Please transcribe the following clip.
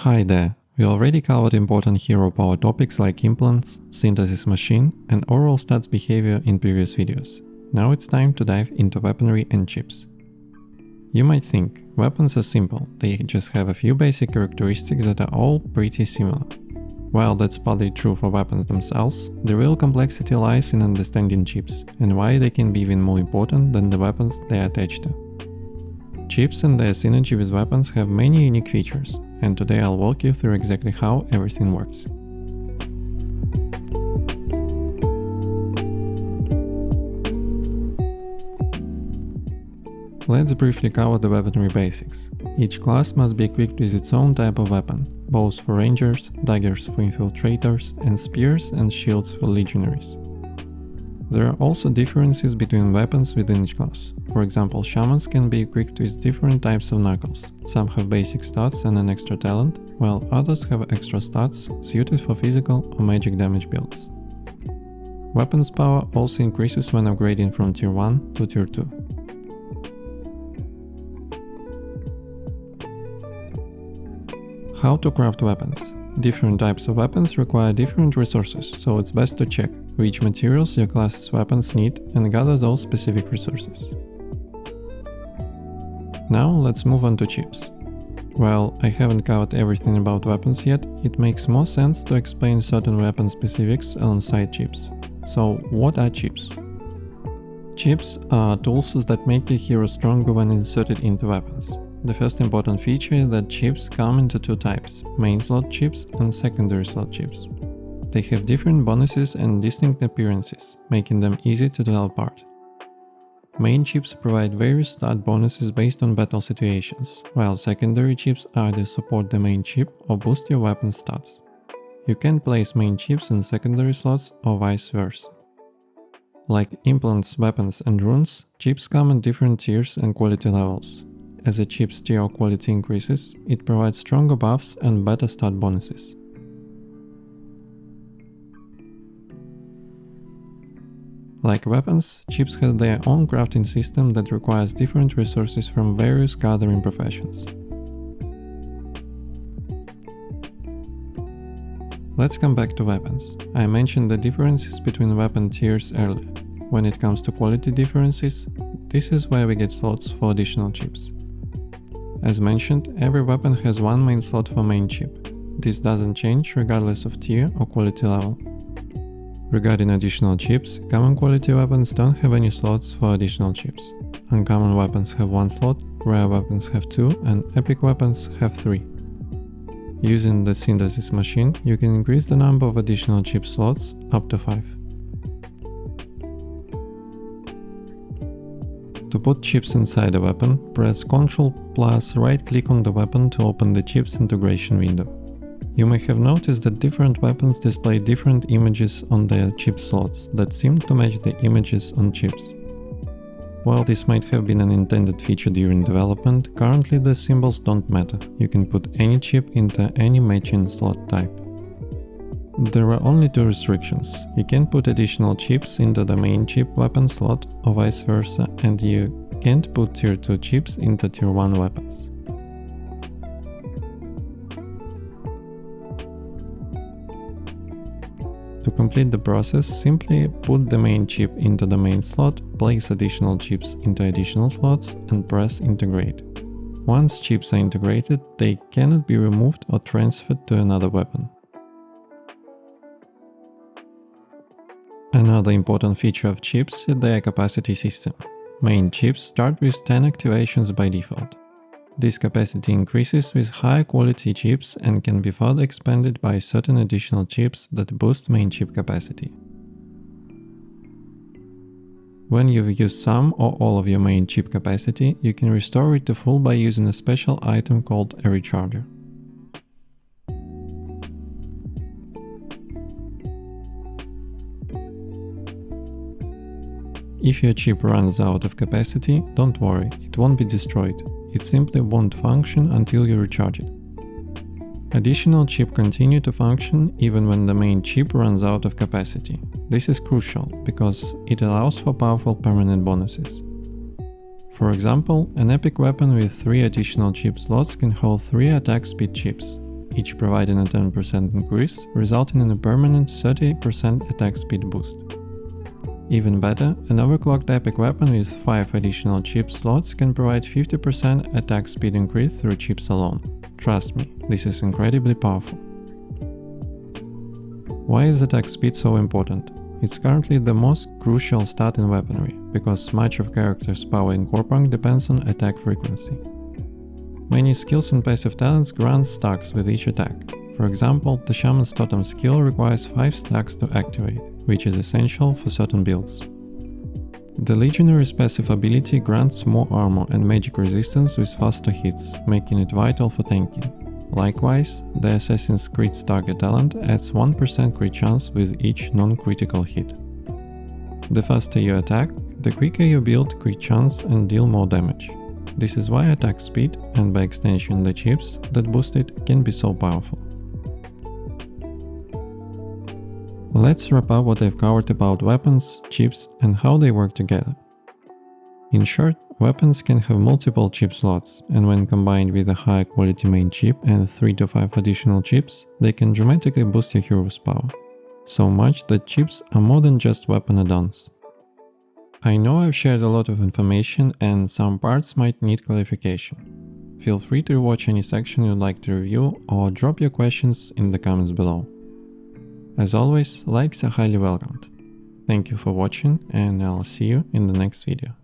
Hi there, we already covered important hero power topics like implants, synthesis machine and overall stats behavior in previous videos. Now it's time to dive into weaponry and chips. You might think, weapons are simple, they just have a few basic characteristics that are all pretty similar. While that's partly true for weapons themselves, the real complexity lies in understanding chips, and why they can be even more important than the weapons they are attached to. Chips and their synergy with weapons have many unique features, and today I'll walk you through exactly how everything works. Let's briefly cover the weaponry basics. Each class must be equipped with its own type of weapon, bows for rangers, daggers for infiltrators, and spears and shields for legionaries. There are also differences between weapons within each class. For example, shamans can be equipped with different types of knuckles. Some have basic stats and an extra talent, while others have extra stats suited for physical or magic damage builds. Weapons power also increases when upgrading from tier 1 to tier 2. How to craft weapons. Different types of weapons require different resources, so it's best to check which materials your class's weapons need and gather those specific resources. Now let's move on to chips. While I haven't covered everything about weapons yet, it makes more sense to explain certain weapon specifics alongside chips. So what are chips? Chips are tools that make your hero stronger when inserted into weapons. The first important feature is that chips come into two types, main slot chips and secondary slot chips. They have different bonuses and distinct appearances, making them easy to tell apart. Main chips provide various stat bonuses based on battle situations, while secondary chips either support the main chip or boost your weapon stats. You can place main chips in secondary slots or vice versa. Like implants, weapons and runes, chips come in different tiers and quality levels. As a chip's tier or quality increases, it provides stronger buffs and better stat bonuses. Like weapons, chips have their own crafting system that requires different resources from various gathering professions. Let's come back to weapons. I mentioned the differences between weapon tiers earlier. When it comes to quality differences, this is where we get slots for additional chips. As mentioned, every weapon has one main slot for main chip. This doesn't change regardless of tier or quality level. Regarding additional chips, common quality weapons don't have any slots for additional chips. Uncommon weapons have one slot, rare weapons have 2, and epic weapons have 3. Using the synthesis machine, you can increase the number of additional chip slots up to 5. To put chips inside a weapon, press Ctrl plus right-click on the weapon to open the chips integration window. You may have noticed that different weapons display different images on their chip slots that seem to match the images on chips. While this might have been an intended feature during development, currently the symbols don't matter. You can put any chip into any matching slot type. There are only two restrictions. You can't put additional chips into the main chip weapon slot or vice versa, and you can't put tier 2 chips into tier 1 weapons. To complete the process, simply put the main chip into the main slot, place additional chips into additional slots, and press integrate. Once chips are integrated, they cannot be removed or transferred to another weapon. Another important feature of chips is their capacity system. Main chips start with 10 activations by default. This capacity increases with higher quality chips and can be further expanded by certain additional chips that boost main chip capacity. When you've used some or all of your main chip capacity, you can restore it to full by using a special item called a recharger. If your chip runs out of capacity, don't worry, it won't be destroyed. It simply won't function until you recharge it. Additional chip continue to function even when the main chip runs out of capacity. This is crucial because it allows for powerful permanent bonuses. For example, an epic weapon with 3 additional chip slots can hold 3 attack speed chips. each providing a 10% increase, resulting in a permanent 30% attack speed boost. Even better, an overclocked epic weapon with 5 additional chip slots can provide 50% attack speed increase through chips alone. Trust me, this is incredibly powerful. Why is attack speed so important? It's currently the most crucial stat in weaponry, because much of character's power in Corepunk depends on attack frequency. Many skills and passive talents grant stacks with each attack. For example, the Shaman's Totem skill requires 5 stacks to activate, which is essential for certain builds. The Legionary's passive ability grants more armor and magic resistance with faster hits, making it vital for tanking. Likewise, the Assassin's Creed's target talent adds 1% crit chance with each non-critical hit. The faster you attack, the quicker you build crit chance and deal more damage. This is why attack speed, and by extension the chips that boost it, can be so powerful. Let's wrap up what I've covered about weapons, chips, and how they work together. In short, weapons can have multiple chip slots, and when combined with a high quality main chip and 3 to 5 additional chips, they can dramatically boost your hero's power. So much that chips are more than just weapon add-ons. I know I've shared a lot of information and some parts might need clarification. Feel free to watch any section you'd like to review or drop your questions in the comments below. As always, likes are highly welcomed. Thank you for watching and I'll see you in the next video.